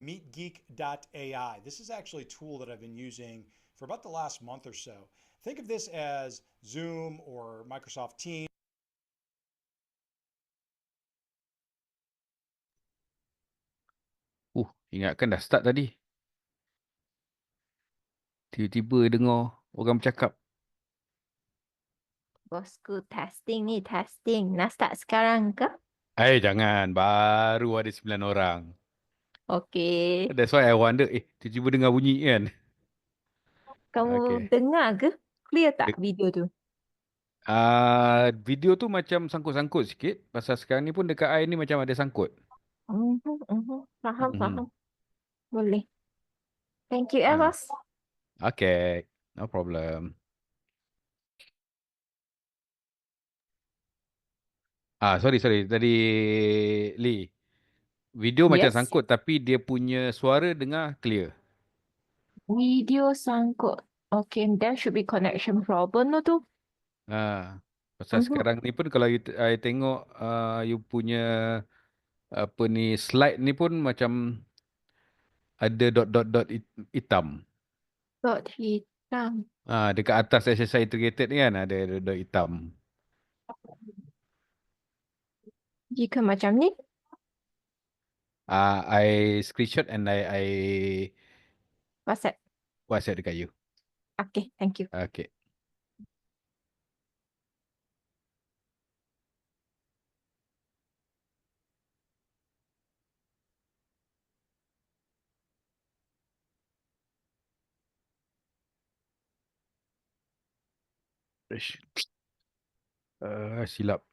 MeetGeek.ai. This is actually a tool that I've been using for about the last month or so. Think of this as Zoom or Microsoft Teams. Ingatkan dah start tadi. Tiba-tiba dengar orang bercakap. Bosku, testing ni, testing. Nak start sekarang ke? Jangan. Baru ada 9 orang. Okey. That's why I wonder, tiba-tiba dengar bunyi kan? Kamu Okay. dengar ke? Clear tak De- video tu? Video tu macam sangkut-sangkut sikit. Pasal sekarang ni pun dekat I ni macam ada sangkut. Faham, Mhm. faham. Boleh. Thank you, Ah, bos. okay. No problem. Sorry. Tadi Lee. Video macam Yes. sangkut tapi dia punya suara dengar clear. Video sangkut. Okay, there should be connection problem no tu. Pasal sekarang ni pun kalau I tengok you punya apa ni slide ni pun macam ada dot hitam. Dot hitam. Dekat atas SSI integrated ni kan ada dot hitam. Jika macam ni, I screenshot and I WhatsApp. WhatsApp dekat you. Okay, thank you. Okay. Ish. Silap.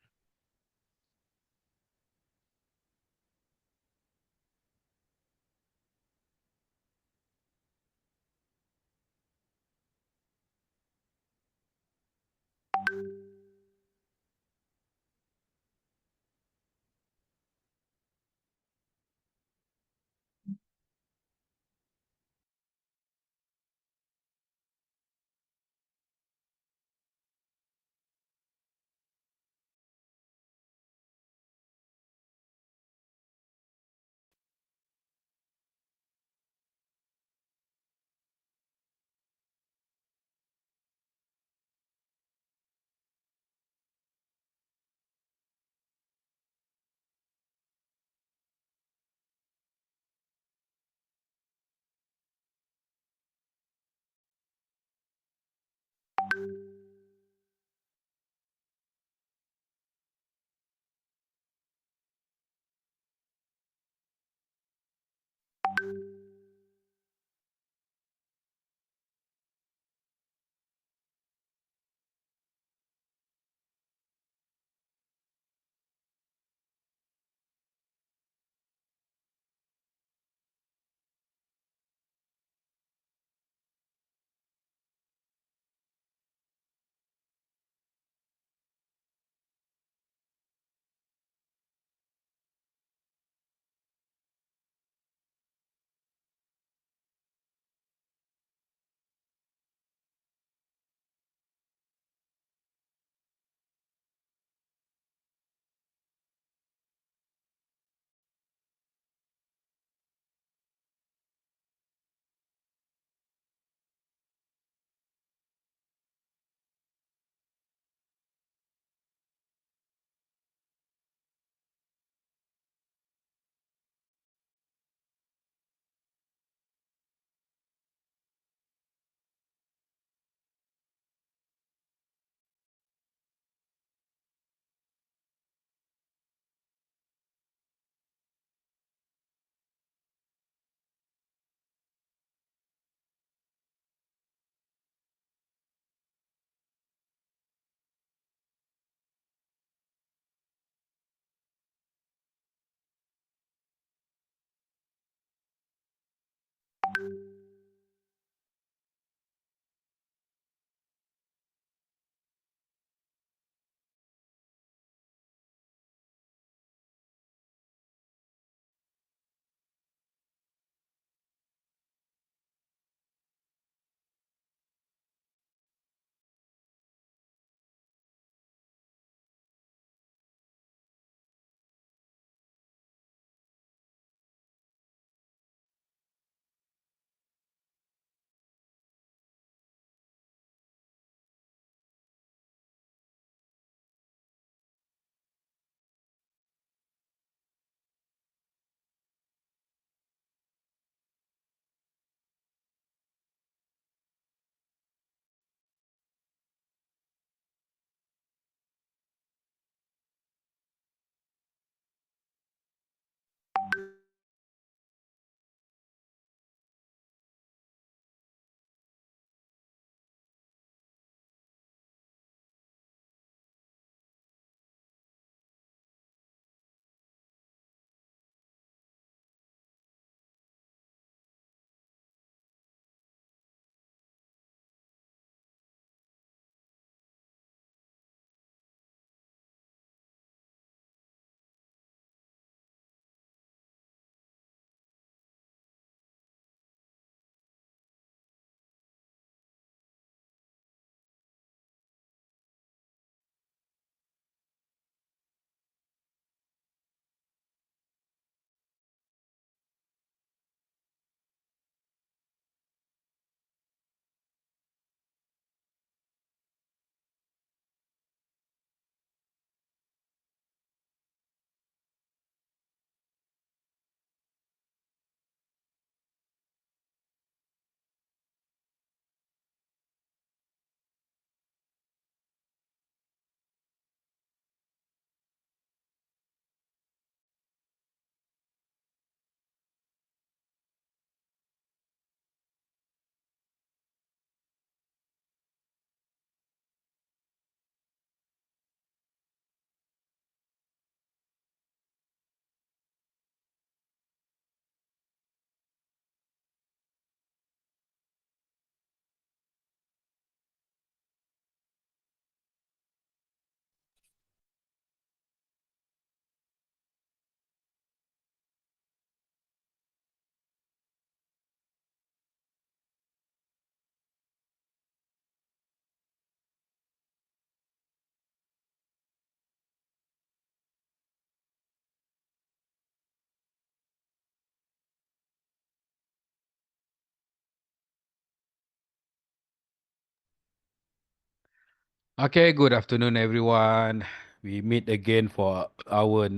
Okay, good afternoon, everyone. We meet again for our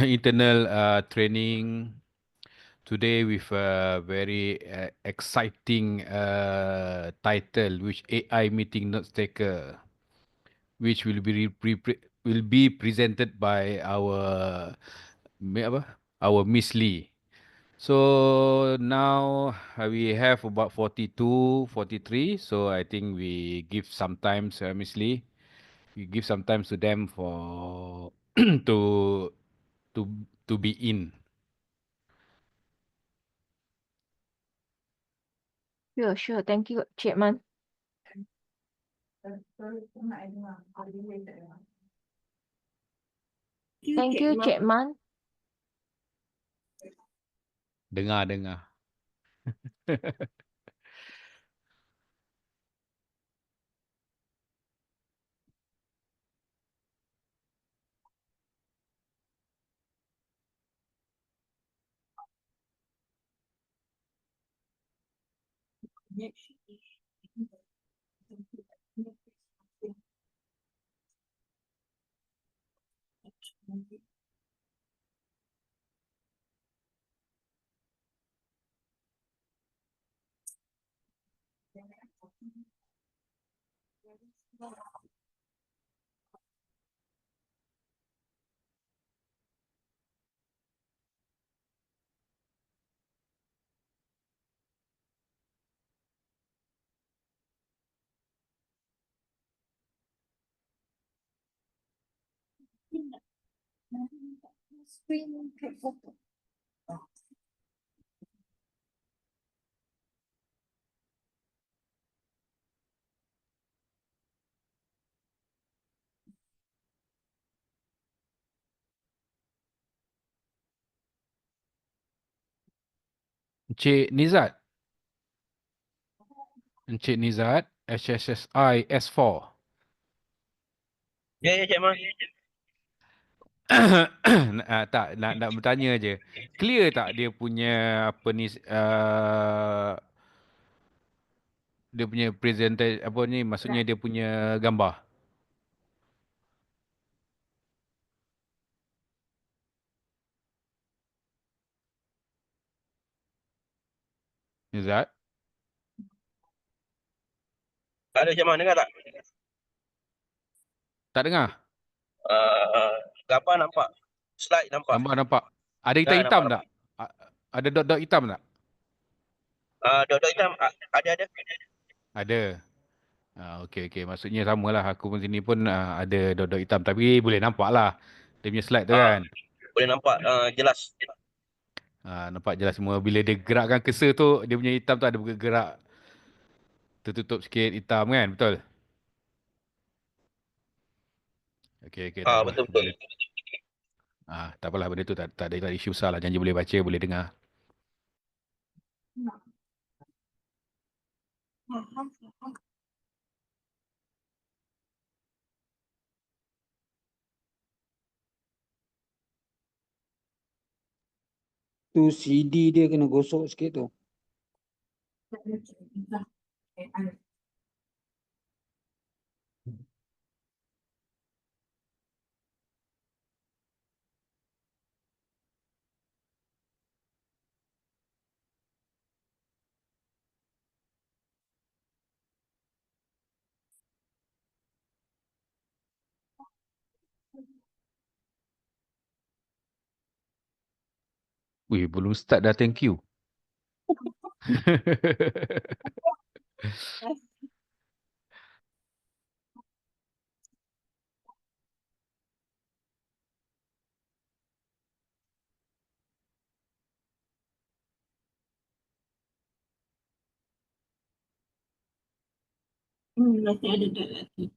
internal training today with a very exciting title, which AI meeting notes taker, which will be presented by our Miss Lee. So now we have about 42, 43. So I think we give some time, Miss Lee. We give some time to them for to to to be in. Sure. Thank you, Cik Man. Thank you, Cik Man. Dengar. Encik Nizat. Encik Nizat, HSSI S4. Ya, Cik Man. Tak, nak bertanya je. Clear tak dia punya apa ni dia punya presenter apa ni maksudnya dia punya gambar. Nizat, Tak ada Cik Man, dengar tak? tak dengar? Gambar nampak. Slide nampak. Gambar nampak. Ada Ya, hitam-hitam nampak. tak? Ada dot-dot hitam tak? Dot-dot hitam ada. Ada. Okey. Maksudnya samalah. Aku pun sini pun ada dot-dot hitam. Tapi boleh nampak lah. Dia punya slide tu Ah, kan. boleh nampak jelas. Nampak jelas semua. Bila dia gerakkan cursor tu, dia punya hitam tu ada bergerak. Tertutup sikit hitam kan. Betul? Okey. Tak apalah. Betul-betul. Tak apalah benda tu tak ada isu besar lah. Janji boleh baca, boleh dengar. Tu CD dia kena gosok sikit tu. Wih, belum start dah thank you. Masih ada dot lagi.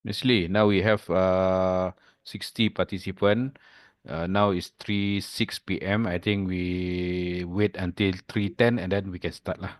Miss Lee, now we have 60 participants. Now it's 3:06 p.m. I think we wait until 3:10 and then we can start lah.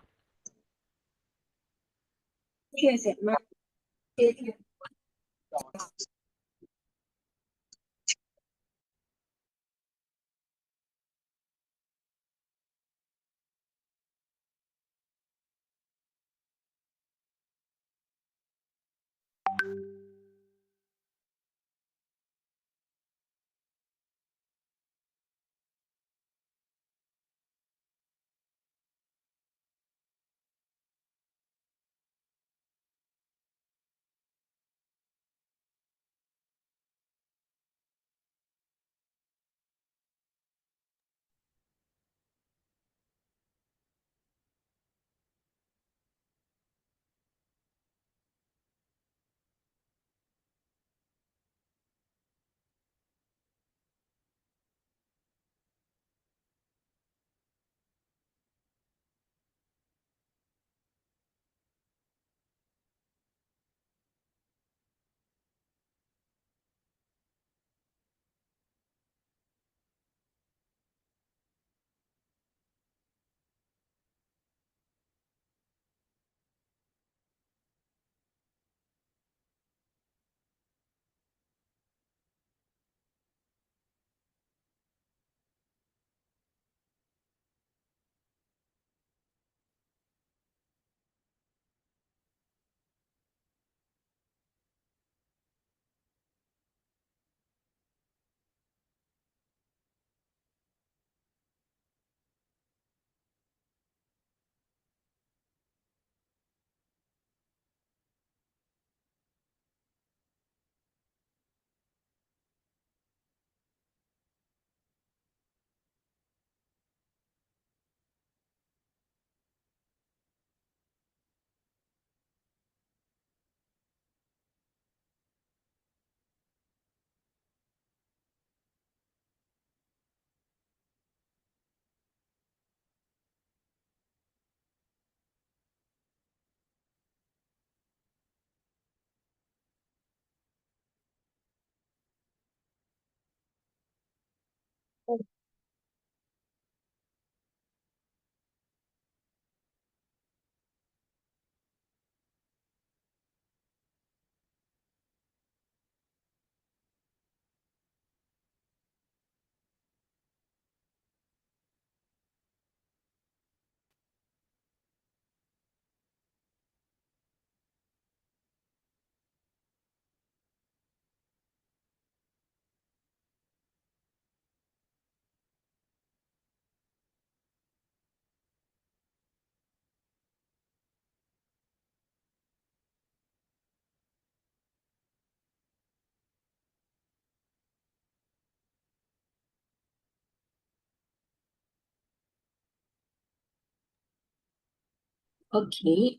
Okay,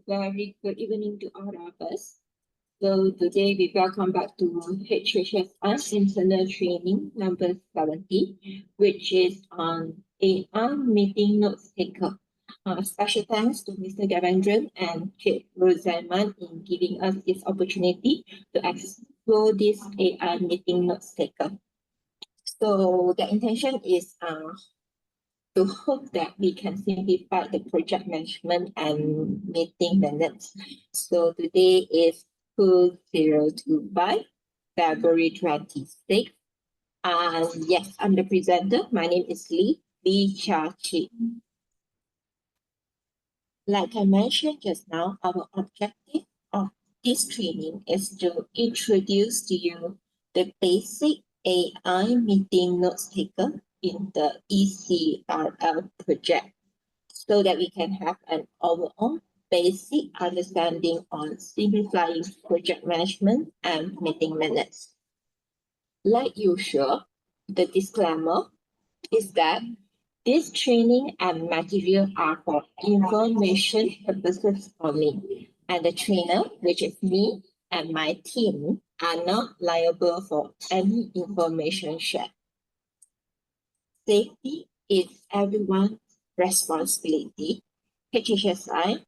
very good evening to all of us. So today we welcome back to HHSI internal training number 70, which is on AI meeting notes taker. Special thanks to Mr. Gavendran and Kate Rosamond in giving us this opportunity to explore this AI meeting notes taker. So the intention is to hope that we can simplify the project management and meeting minutes. So today is 2025, February 26th. And yes, I'm the presenter. My name is Lee Chia-Chi. Like I mentioned just now, our objective of this training is to introduce to you the basic AI meeting notes taker in the ECRL project so that we can have an overall basic understanding on simplifying project management and meeting minutes. Like usual, the disclaimer is that this training and material are for information purposes only, and the trainer, which is me and my team, are not liable for any information shared. Safety is everyone's responsibility. HHSI,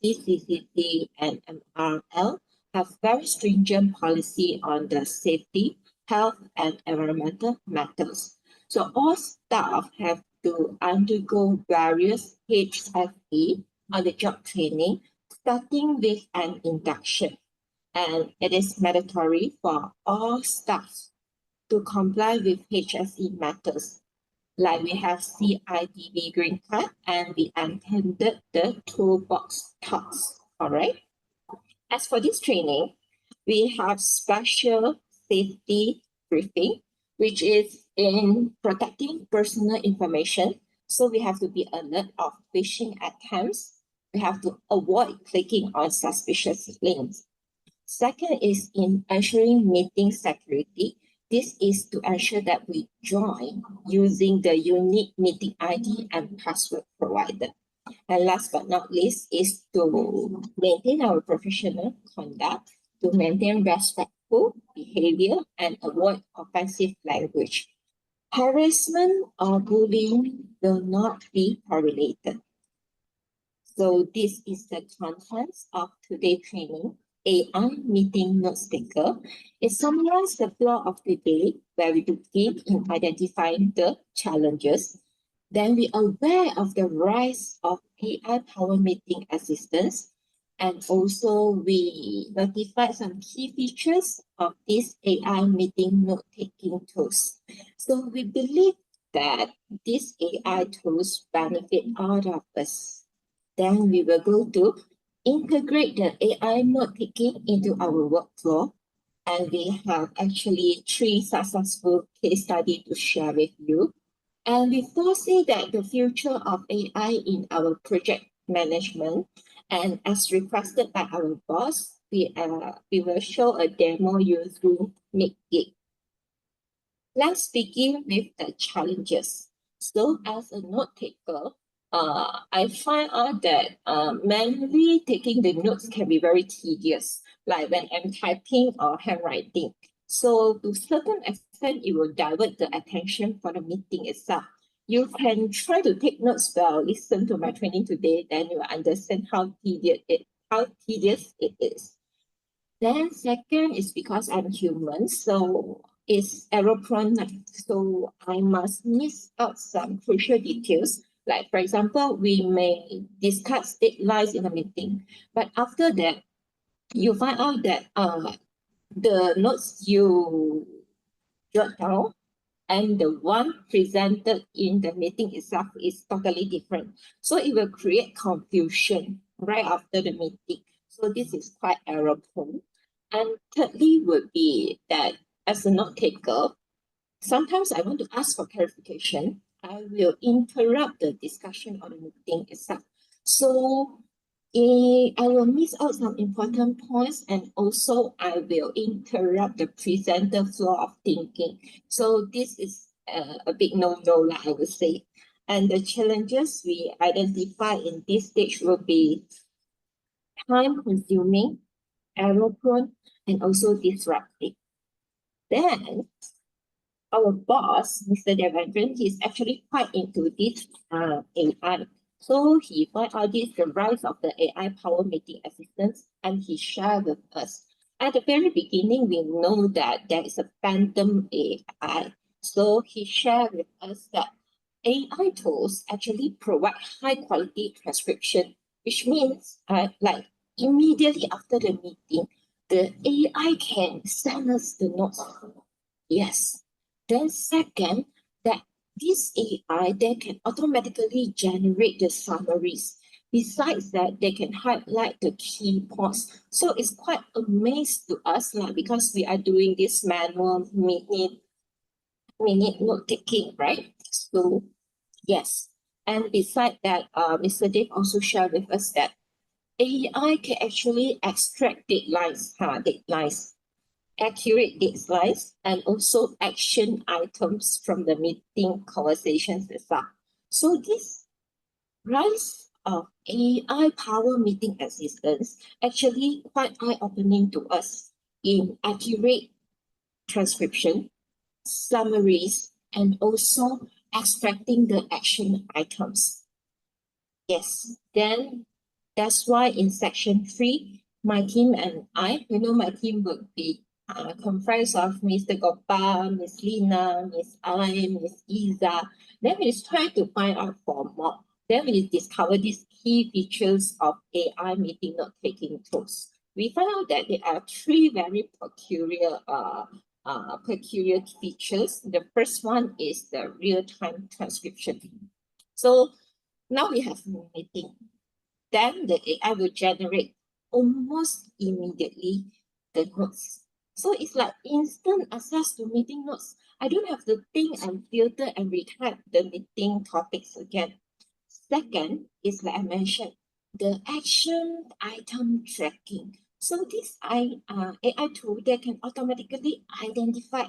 CCCT, and MRL have very stringent policy on the safety, health, and environmental matters. So all staff have to undergo various HSE on the job training, starting with an induction. And it is mandatory for all staff to comply with HSE matters. Like we have CIDB green card and we attended the toolbox talks. All right. As for this training, we have special safety briefing, which is in protecting personal information. So we have to be alert of phishing attempts. We have to avoid clicking on suspicious links. Second is in ensuring meeting security. This is to ensure that we join using the unique meeting ID and password provided. And last but not least is to maintain our professional conduct, to maintain respectful behavior and avoid offensive language. Harassment or bullying will not be tolerated. So this is the contents of today's training, AI meeting notes taker. It summarizes the flow of the day where we begin in identifying the challenges. Then we are aware of the rise of AI power meeting assistance. And also we notify some key features of these AI meeting note-taking tools. So we believe that these AI tools benefit all of us. Then we will go to integrate the AI note-taking into our workflow. And we have actually 3 successful case studies to share with you. And we foresee that the future of AI in our project management, and as requested by our boss, we will show a demo using Make-Gig. Let's begin with the challenges. So as a note taker, I find out that manually taking the notes can be very tedious, like when I'm typing or handwriting. So to certain extent, it will divert the attention for the meeting itself. You can try to take notes while listen to my training today, then you will understand how tedious it is. Then second is because I'm human, so it's error prone. So I must miss out some crucial details. Like for example, we may discuss deadlines in a meeting, but after that, you find out that the notes you jot down and the one presented in the meeting itself is totally different. So it will create confusion right after the meeting. So this is quite error prone. And thirdly would be that as a note taker, sometimes I want to ask for clarification. I will interrupt the discussion or the meeting itself. So I will miss out some important points and also I will interrupt the presenter flow of thinking. So this is a big no-no, I would say. And the challenges we identify in this stage will be time-consuming, error-prone, and also disruptive. Then our boss, Mr. Devendran, he's actually quite into this AI. So he found out this the rise of the AI power meeting assistance and he shared with us. At the very beginning, we know that there is a phantom AI. So he shared with us that AI tools actually provide high quality transcription, which means like immediately after the meeting, the AI can send us the notes. Yes. Then second, that this AI, they can automatically generate the summaries. Besides that, they can highlight the key points. So it's quite amazing to us because we are doing this manual minute note taking, right? So yes. And besides that, Mr. Dave also shared with us that AI can actually extract deadlines, accurate deadlines, and also action items from the meeting conversations itself. So this rise of AI power meeting assistance actually quite eye-opening to us in accurate transcription, summaries, and also extracting the action items. Yes, then that's why in section 3, my team and I, my team would be comprised of Mr. Gopal, Miss Lina, Miss I, Miss Isa. Then we try to find out for more. Then we discover these key features of AI meeting note-taking tools. We found out that there are three very peculiar features. The first one is the real-time transcription. So now we have a meeting. Then the AI will generate almost immediately the notes. So it's like instant access to meeting notes. I don't have to think and filter and retype the meeting topics again. Second is, like I mentioned, the action item tracking. So this AI tool that can automatically identify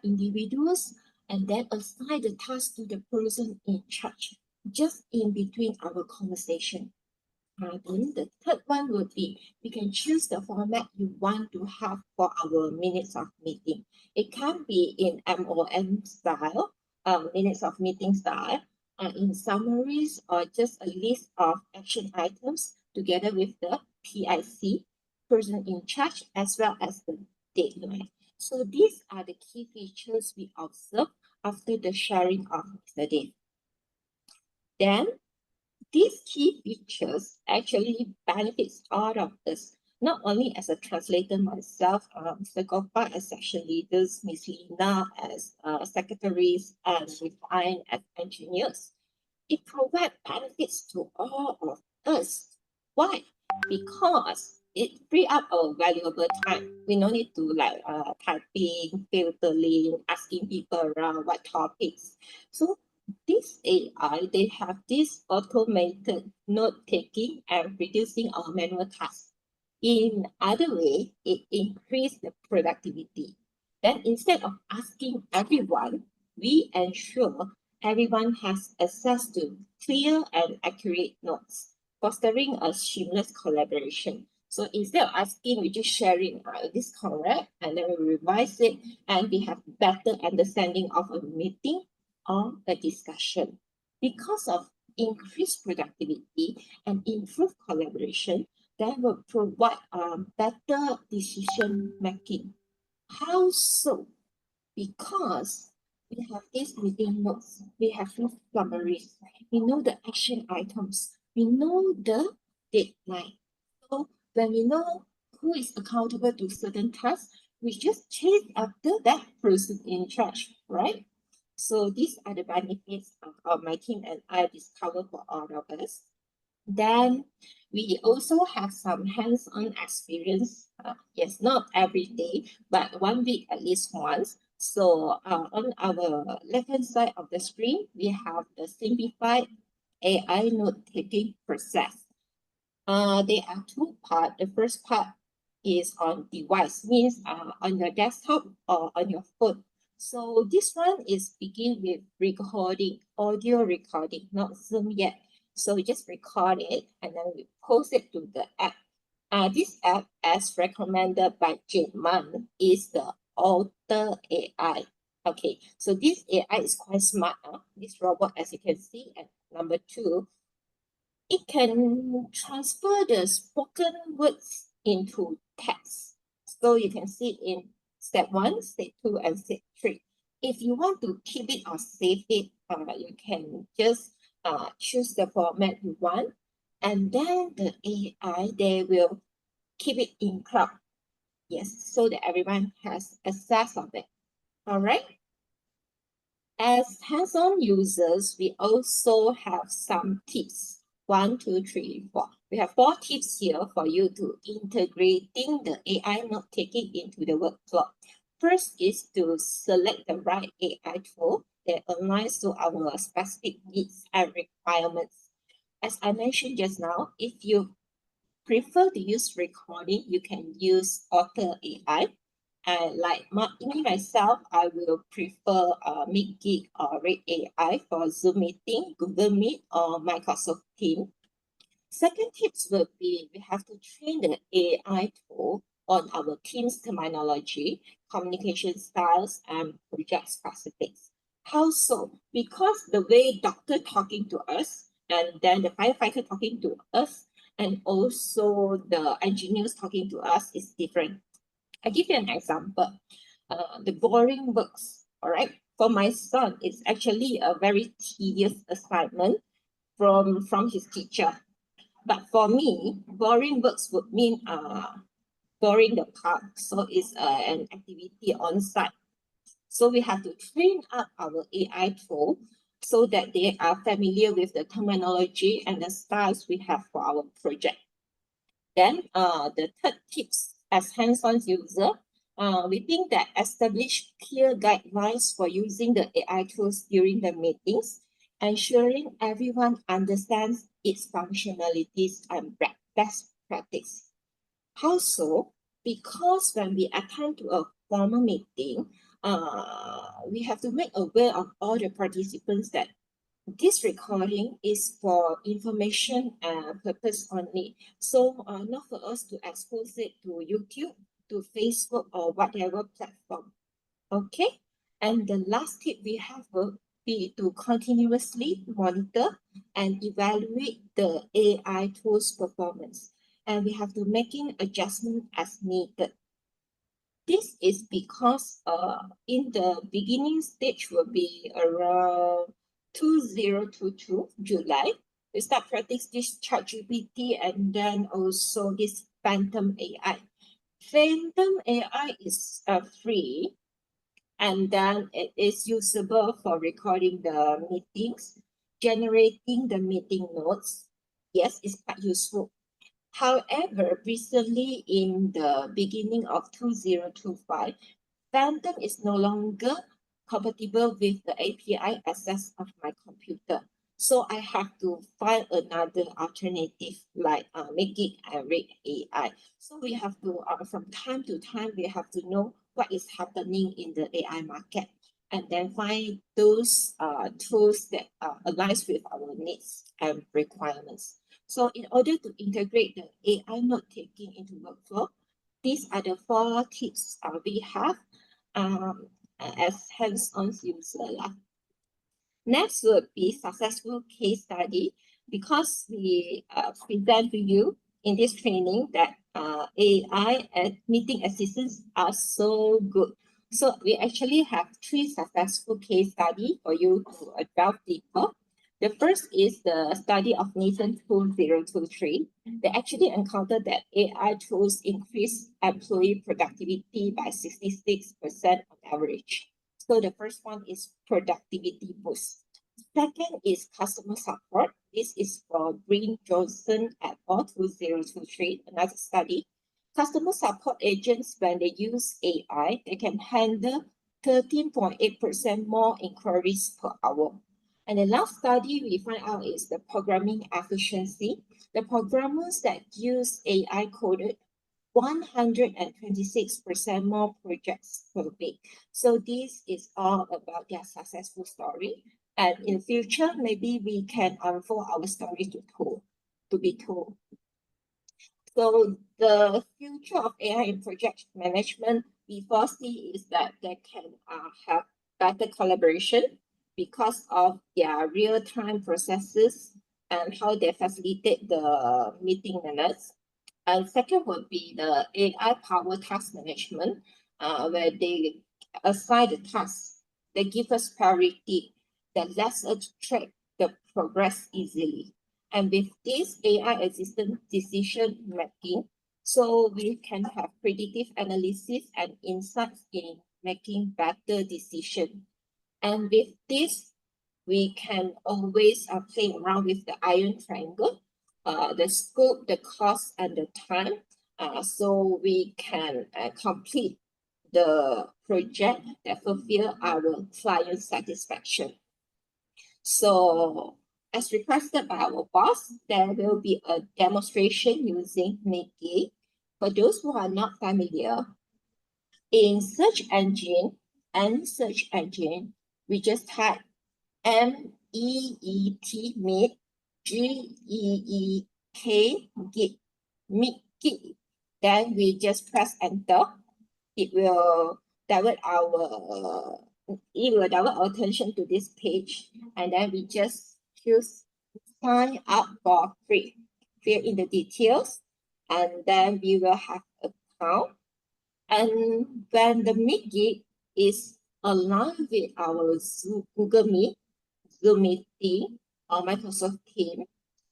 individuals and then assign the task to the person in charge just in between our conversation. Then the third one would be we can choose the format you want to have for our minutes of meeting. It can be in MOM style, minutes of meeting style, in summaries, or just a list of action items together with the PIC, person in charge, as well as the deadline. So these are the key features we observe after the sharing of the data. Then these key features actually benefits all of us, not only as a translator myself, Mr. Gopal as section leaders, Ms. Lina as secretaries, and Refine as engineers. It provides benefits to all of us. Why? Because it free up our valuable time. We no need to typing, filtering, asking people around what topics. So this AI, they have this automated note-taking and reducing our manual tasks. In other way, it increases the productivity. Then instead of asking everyone, we ensure everyone has access to clear and accurate notes, fostering a seamless collaboration. So instead of asking, we just sharing, is this correct? And then we revise it and we have better understanding of a meeting or a discussion. Because of increased productivity and improved collaboration, that will provide better decision making. How so? Because we have these meeting notes, we have these summaries, we know the action items, we know the deadline. So when we know who is accountable to certain tasks, we just chase after that person in charge, right? So these are the benefits of my team and I discover for all of us. Then we also have some hands-on experience. Yes, not every day, but 1 week at least once. So on our left-hand side of the screen, we have the simplified AI note-taking process. There are two parts. The first part is on device, means on your desktop or on your phone. So this one is begin with recording, audio recording, not Zoom yet. So we just record it and then we post it to the app. This app, as recommended by Jane Man, is the Alter AI. Okay, so this AI is quite smart. This robot, as you can see, and number two, it can transfer the spoken words into text. So you can see in step 1, step 2, and step 3. If you want to keep it or save it, you can just choose the format you want, and then the AI, they will keep it in cloud. Yes, so that everyone has access of it. All right. As hands-on users, we also have some tips. 1, 2, 3, 4. We have 4 tips here for you to integrating the AI note-taking into the workflow. First is to select the right AI tool that aligns to our specific needs and requirements. As I mentioned just now, if you prefer to use recording, you can use Alter AI. And like me myself, I will prefer MeetGeek or Red AI for Zoom meeting, Google Meet, or Microsoft Teams. Second tips would be we have to train the AI tool on our team's terminology, communication styles, and project specifics. How so? Because the way doctor talking to us and then the firefighter talking to us and also the engineers talking to us is different. I give you an example. The boring works, all right? For my son, it's actually a very tedious assignment from his teacher. But for me, boring works would mean boring the park. So it's an activity on site. So we have to train up our AI tool so that they are familiar with the terminology and the styles we have for our project. Then the third tips as hands-on user, we think that establish clear guidelines for using the AI tools during the meetings, ensuring everyone understands its functionalities and best practice. How so? Because when we attend to a formal meeting, we have to make aware of all the participants that this recording is for information purpose only. So not for us to expose it to YouTube, to Facebook or whatever platform. Okay. And the last tip we have will be to continuously monitor and evaluate the AI tools performance. And we have to making adjustment as needed. This is because in the beginning stage will be around 2022 July. We start practice this ChatGPT and then also this Phantom AI. Phantom AI is free, and then it is usable for recording the meetings, generating the meeting notes. Yes, it's quite useful. However, recently in the beginning of 2025, Phantom is no longer compatible with the API access of my computer. So I have to find another alternative like make it a Red AI. So we have to, from time to time, we have to know what is happening in the AI market and then find those tools that aligns with our needs and requirements. So in order to integrate the AI note-taking into workflow, these are the 4 tips we have as hands-on user. Next would be successful case study, because we present to you in this training that AI and meeting assistants are so good. So we actually have 3 successful case study for you to delve deeper. The first is the study of Nathan 2023. They actually encountered that AI tools increase employee productivity by 66% on average. So the first one is productivity boost. Second is customer support. This is for Green Johnson et al. 2023, another study. Customer support agents, when they use AI, they can handle 13.8% more inquiries per hour. And the last study we find out is the programming efficiency. The programmers that use AI coded 126% more projects per week. So this is all about their successful story. And in future, maybe we can unfold our story to be told. So the future of AI in project management we foresee is that they can have better collaboration because of their real-time processes and how they facilitate the meeting minutes. And second would be the AI power task management, where they assign the tasks, they give us priority that lets us track the progress easily. And with this AI assistant decision making, so we can have predictive analysis and insights in making better decisions. And with this, we can always play around with the iron triangle, the scope, the cost, and the time, so we can complete the project that fulfill our client satisfaction. So as requested by our boss, there will be a demonstration using Mickey. For those who are not familiar, in search engine, we just type MEET, meet, GEEK, git, Mickey. Then we just press enter. It will divert our attention to this page, and then we just choose sign up for free. fill in the details, and then we will have a count. And when the Meet is aligned with our Google Meet, Zoom meeting, or Microsoft Teams,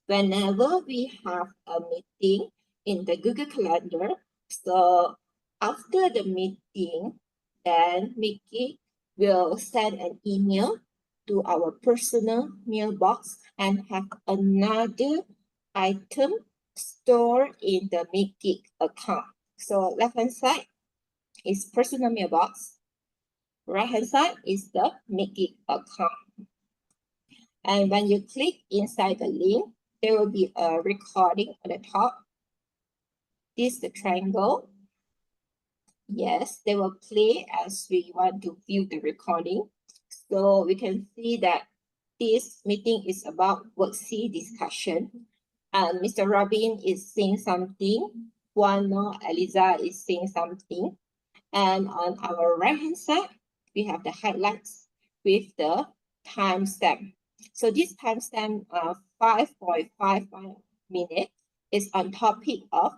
whenever we have a meeting in the Google Calendar, so after the meeting, then Mickey will send an email to our personal mailbox and have another item stored in the Mickey account. So left-hand side is personal mailbox. Right-hand side is the Mickey account. And when you click inside the link, there will be a recording at the top. This is the triangle. Yes, they will play as we want to view the recording. So we can see that this meeting is about worksheet discussion. And Mr. Robin is saying something. Juana Eliza is saying something. And on our right-hand side, we have the highlights with the timestamp. So this timestamp 5.55 minutes is on topic of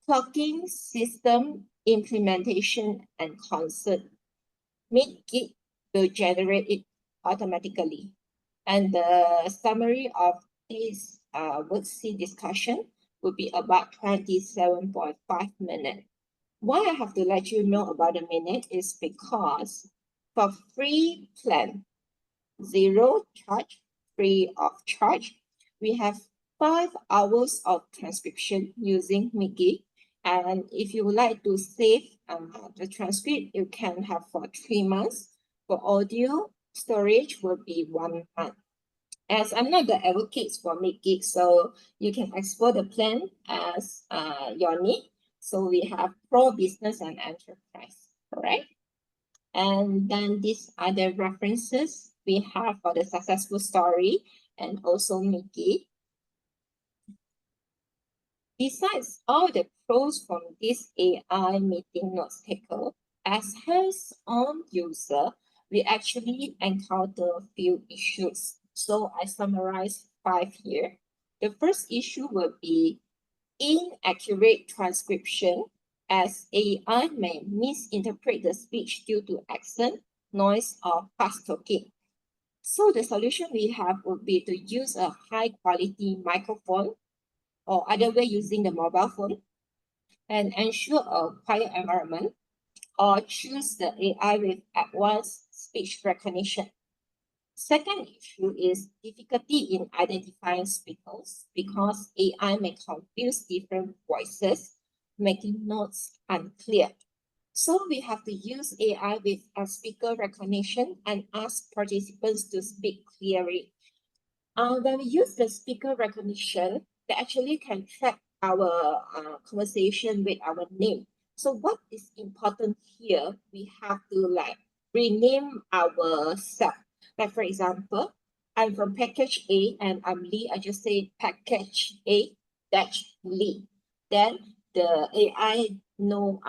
clocking system implementation and concern. Meet will generate it automatically. And the summary of this worksheet discussion will be about 27.5 minutes. Why I have to let you know about the minute is because for free plan, 0 charge, free of charge, we have 5 hours of transcription using Migi. And if you would like to save the transcript, you can have for 3 months. For audio, storage will be 1 month. As I'm not the advocate for Migi, so you can export the plan as your need. So we have Pro, Business, and Enterprise, correct? And then these are the references we have for the successful story and also Migi. Besides all the pros from this AI meeting notes taker, as hands-on user, we actually encounter a few issues. So I summarize 5 here. The first issue will be inaccurate transcription, as AI may misinterpret the speech due to accent, noise, or fast talking. So the solution we have would be to use a high quality microphone or other way using the mobile phone and ensure a quiet environment, or choose the AI with advanced speech recognition. Second issue is difficulty in identifying speakers because AI may confuse different voices, making notes unclear. So we have to use AI with a speaker recognition and ask participants to speak clearly. When we use the speaker recognition, they actually can track our conversation with our name. So what is important here, we have to rename ourselves. Like for example, I'm from package A and I'm Lee. I just say package A dash Lee. Then the AI know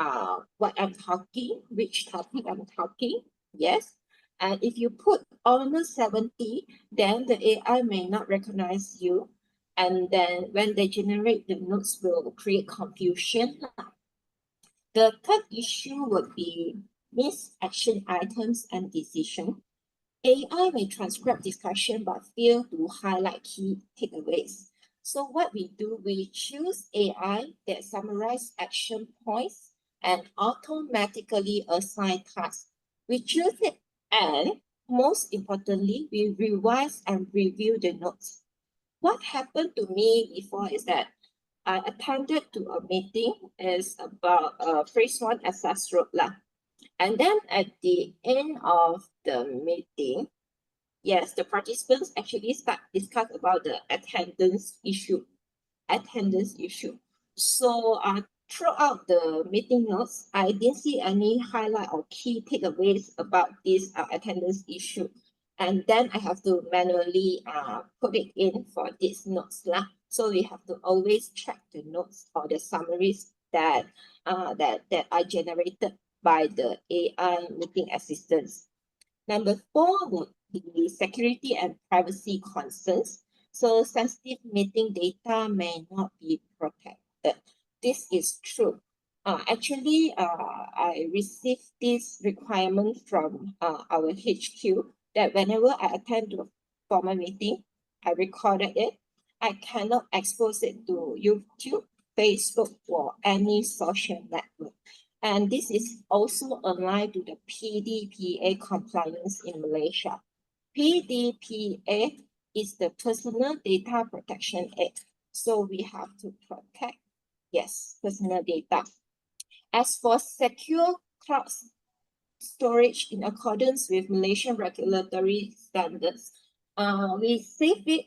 what I'm talking, which topic I'm talking. Yes. And if you put almost 70, then the AI may not recognize you. And then when they generate the notes will create confusion. The third issue would be missed action items and decision. AI may transcribe discussion but fail to highlight key takeaways. So what we do, we choose AI that summarize action points and automatically assign tasks. We choose it, and most importantly, we revise and review the notes. What happened to me before is that I attended to a meeting is about phase 1 access road lah. And then at the end of the meeting, yes, the participants actually start discuss about the attendance issue. So throughout the meeting notes, I didn't see any highlight or key takeaways about this attendance issue. And then I have to manually put it in for these notes lah. So we have to always check the notes or the summaries that are generated by the AI meeting assistants. Number 4 would be security and privacy concerns. so sensitive meeting data may not be protected. This is true. Actually, I received this requirement from our HQ that whenever I attend to a formal meeting, I recorded it. I cannot expose it to YouTube, Facebook, or any social network. And this is also aligned to the PDPA compliance in Malaysia. PDPA is the Personal Data Protection Act. So we have to protect, yes, personal data. As for secure cloud storage in accordance with Malaysian regulatory standards, we save it.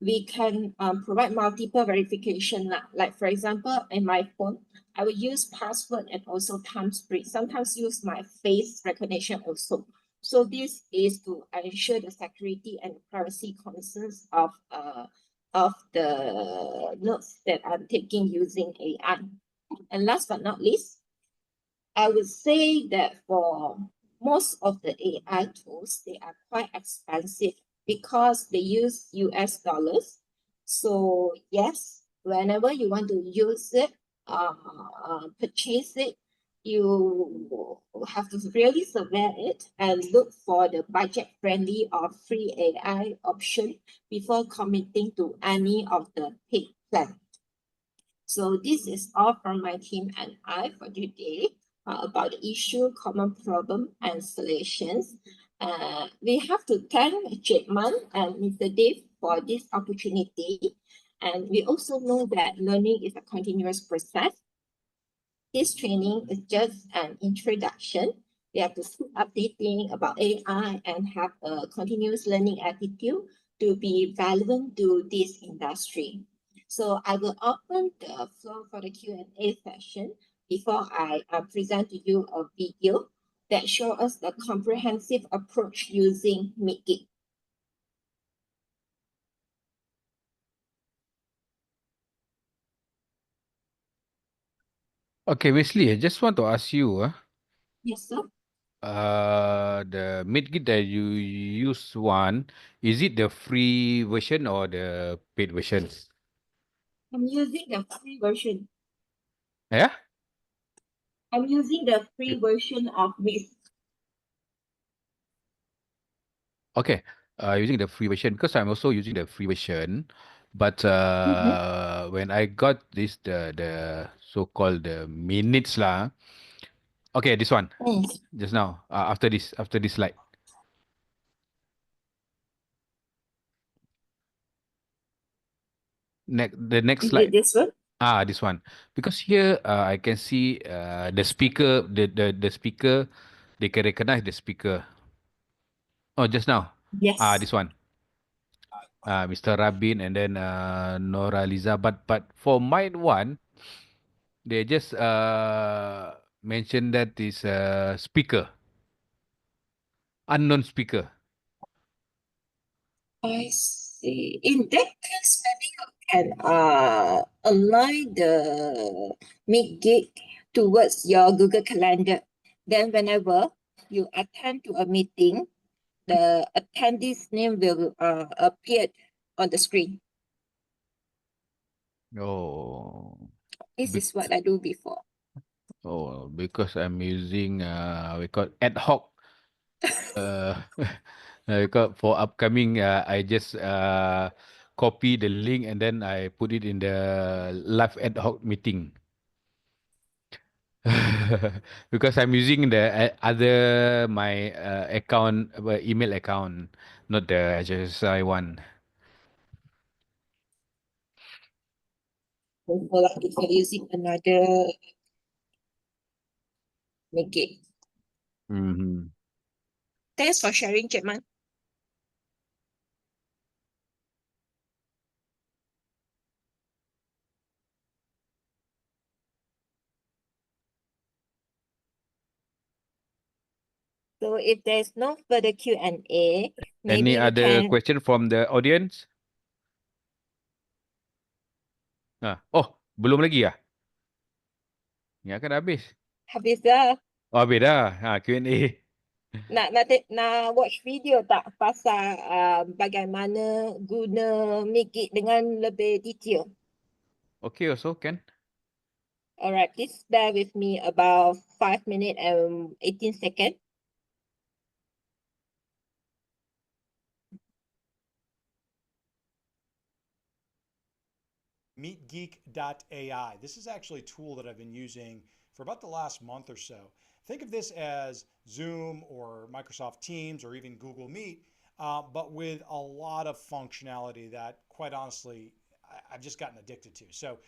We can provide multiple verification. Like for example, in my phone, I will use password and also thumbprint. Sometimes use my face recognition also. So this is to ensure the security and privacy concerns of the notes that I'm taking using AI. And last but not least, I would say that for most of the AI tools, they are quite expensive because they use US dollars. So yes, whenever you want to use it, purchase it, you have to really survey it and look for the budget-friendly or free AI option before committing to any of the paid plans. So this is all from my team and I for today about the issue, common problem, and solutions. We have to thank Jitman and Mr. Dave for this opportunity. And we also know that learning is a continuous process. This training is just an introduction. We have to keep updating about AI and have a continuous learning attitude to be relevant to this industry. So I will open the floor for the Q&A session before I present to you a video that shows us the comprehensive approach using Midgate. Okay, Wesley, I just want to ask you, Yes, sir. the Medkit that you use one, is it the free version or the paid version? I'm using the free version. Yeah? I'm using the free version of Midgate. Okay, using the free version because I'm also using the free version, but when I got this the so-called the minutes lah. Okay, this one just now after this slide. The next Is it slide. this one? This one. Because here I can see the speaker, the speaker, they can recognize the speaker. Oh, just now. Yes. This one. Mr. Rabin and then Nora Liza. But for mine one, they just mentioned that is speaker, unknown speaker. I see. In that case, maybe you can align the Meet towards your Google Calendar. Then whenever you attend to a meeting, the attendee's name will appear on the screen. Oh, This is what I do before. because I'm using we call ad hoc. Because for upcoming, I just copy the link and then I put it in the live ad hoc meeting. Because I'm using the other my account, email account, not the HSI one. So like if you're using another Meet. Mm-hmm. Thanks for sharing, Jetman. So if there's no further Q&A, maybe Any we other can question from the audience? Belum lagi ah? Ya kan dah habis. habis dah. Oh, habis dah. Q&A. Nak watch video tak pasal bagaimana guna make it dengan lebih detail. Okay, also can. Alright, please bear with me about 5 minutes and 18 seconds. MeetGeek.ai. This is actually a tool that I've been using for about the last month or so. Think of this as Zoom or Microsoft Teams or even Google Meet, but with a lot of functionality that, quite honestly, I've just gotten addicted to. So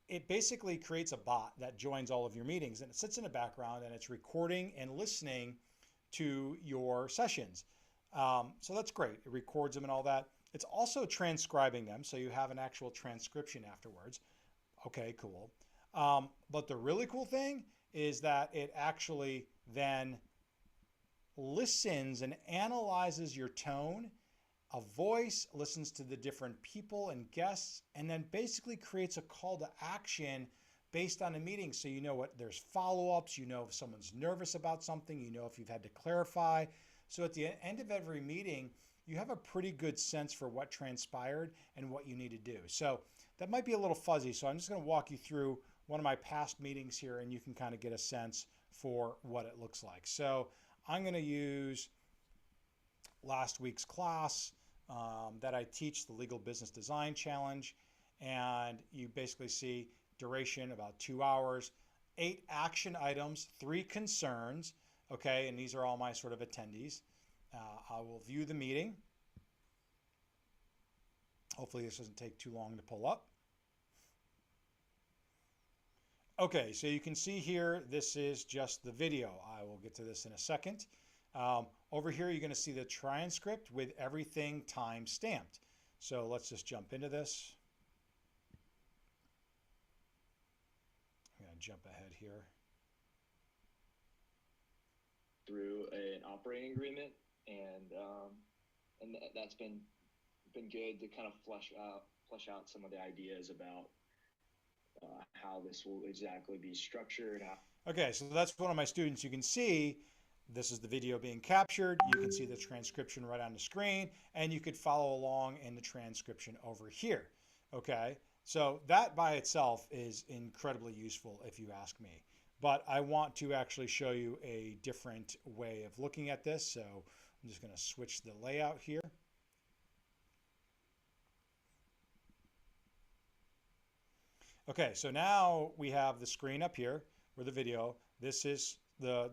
it basically creates a bot that joins all of your meetings, and it sits in the background and it's recording and listening to your sessions. So that's great. It records them and all that. It's also transcribing them, so you have an actual transcription afterwards. Okay, cool. But the really cool thing is that it actually then listens and analyzes your tone, a voice, listens to the different people and guests, and then basically creates a call to action based on a meeting. So you know what, there's follow-ups, you know if someone's nervous about something, you know if you've had to clarify. So at the end of every meeting, you have a pretty good sense for what transpired and what you need to do. So that might be a little fuzzy. So I'm just going to walk you through one of my past meetings here and you can kind of get a sense for what it looks like. So I'm going to use last week's class that I teach, the Legal Business Design Challenge. And you basically see duration about 2 hours, 8 action items, 3 concerns. Okay, and these are all my sort of attendees. I will view the meeting. Hopefully this doesn't take too long to pull up. Okay, so you can see here, this is just the video. I will get to this in a second. Over here, you're going to see the transcript with everything time stamped. So let's just jump into this. I'm going to jump ahead here. Through an operating agreement, and that's been good to kind of flesh out some of the ideas about how this will exactly be structured. Okay, so that's one of my students. You can see this is the video being captured. You can see the transcription right on the screen, and you could follow along in the transcription over here. Okay, so that by itself is incredibly useful if you ask me. But I want to actually show you a different way of looking at this. So I'm just going to switch the layout here. Okay, so now we have the screen up here with the video. This is the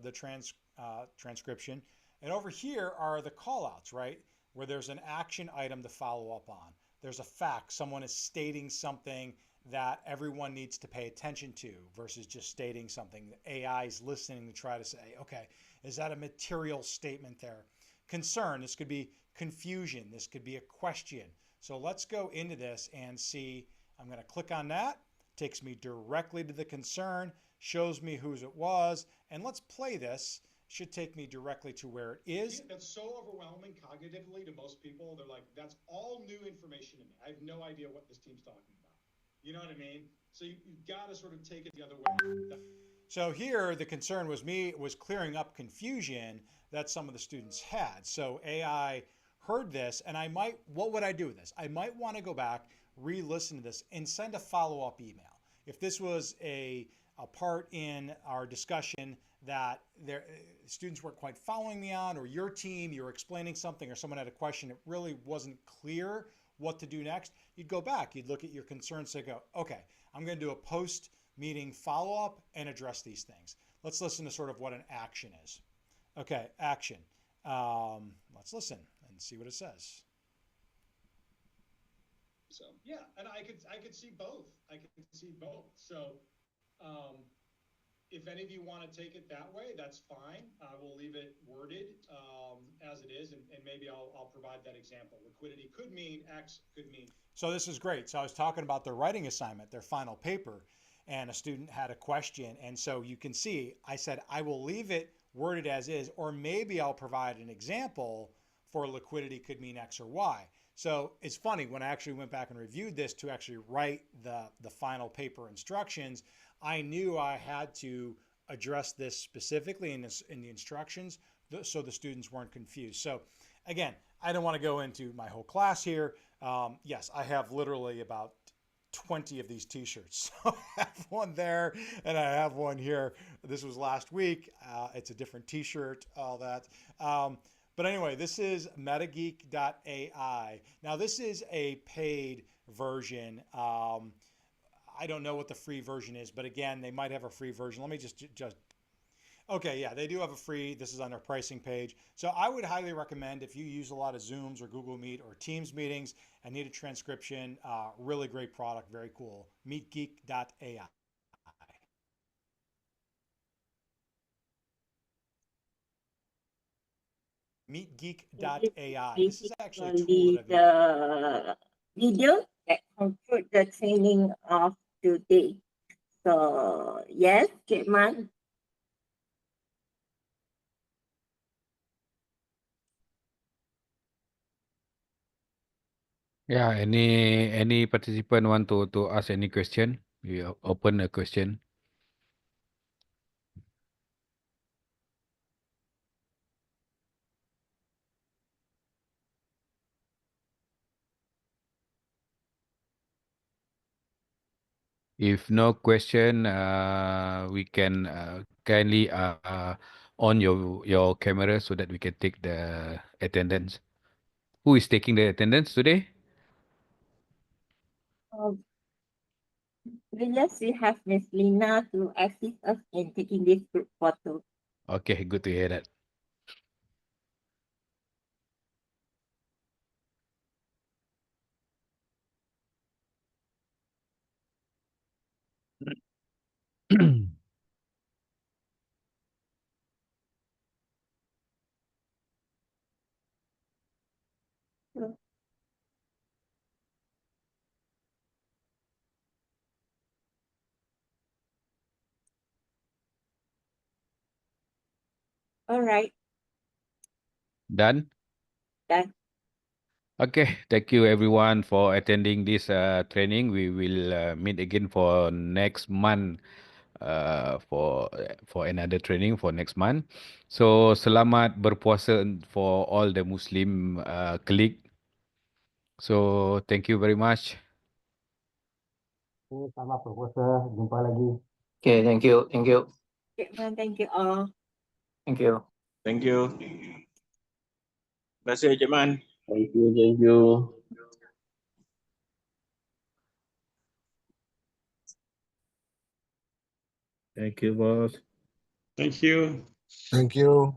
transcription. And over here are the callouts, right? Where there's an action item to follow up on. There's a fact. Someone is stating something that everyone needs to pay attention to versus just stating something. The AI is listening to try to say, okay, is that a material statement there? Concern, this could be confusion. This could be a question. So let's go into this and see. I'm going to click on that. Takes me directly to the concern, shows me whose it was, and let's play this. Should take me directly to where it is. That's so overwhelming cognitively to most people. They're like, that's all new information to me. I have no idea what this team's talking about. You know what I mean? So you've got to sort of take it the other way. So here, the concern was clearing up confusion that some of the students had. So AI heard this, and what would I do with this? I might want to go back, re-listen to this, and send a follow-up email. If this was a part in our discussion that students weren't quite following me on, or your team, you were explaining something, or someone had a question, it really wasn't clear what to do next, you'd go back, you'd look at your concerns and go, okay, I'm going to do a post-meeting follow-up and address these things. Let's listen to sort of what an action is. Okay, action. Let's listen and see what it says. So yeah, and I could see both. I could see both. So if any of you want to take it that way, that's fine. We'll leave it worded as it is, and maybe I'll provide that example. Liquidity could mean X, could mean. So this is great. So I was talking about their writing assignment, their final paper, and a student had a question. And so you can see, I said, I will leave it worded as is, or maybe I'll provide an example for liquidity could mean X or Y. So it's funny, when I actually went back and reviewed this to actually write the final paper instructions, I knew I had to address this specifically in the instructions so the students weren't confused. So again, I don't want to go into my whole class here. Yes, I have literally about 20 of these t-shirts. So I have one there and I have one here. This was last week. It's a different t-shirt, all that. But anyway, this is metageek.ai. Now this is a paid version. I don't know what the free version is, but again, they might have a free version. Let me just okay, yeah, they do have a free. This is on their pricing page. So I would highly recommend if you use a lot of Zooms or Google Meet or Teams meetings and need a transcription, really great product, very cool. MeetGeek.ai. MeetGeek.ai. This is actually a tool that I've the video that conclude the training of today. So yes, Cik Man. Yeah, any participant want to ask any question? We open a question. If no question, we can kindly on your camera so that we can take the attendance. Who is taking the attendance today? Yes, we have Miss Lina to assist us in taking this group photo. Okay, good to hear that. All right, Done? done. Okay, thank you everyone for attending this training. We will meet again for next month for another training for next month. So selamat berpuasa for all the Muslim colleague. So thank you very much. Selamat berpuasa. Jumpa lagi. Okay, thank you. Thank you. Cik Man, thank you all. Thank you. Thank you. Terima kasih, Cik Man. Thank you, thank you. Thank you, boss. Thank you. Thank you.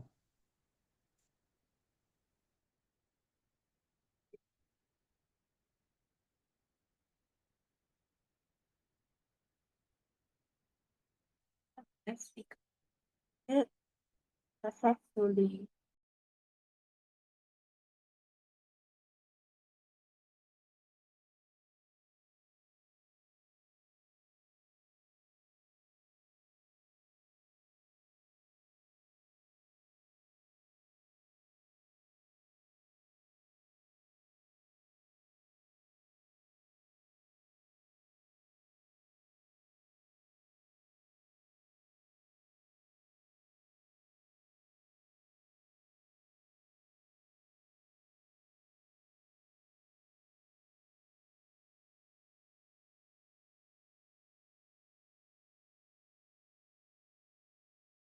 Let's speak it successfully.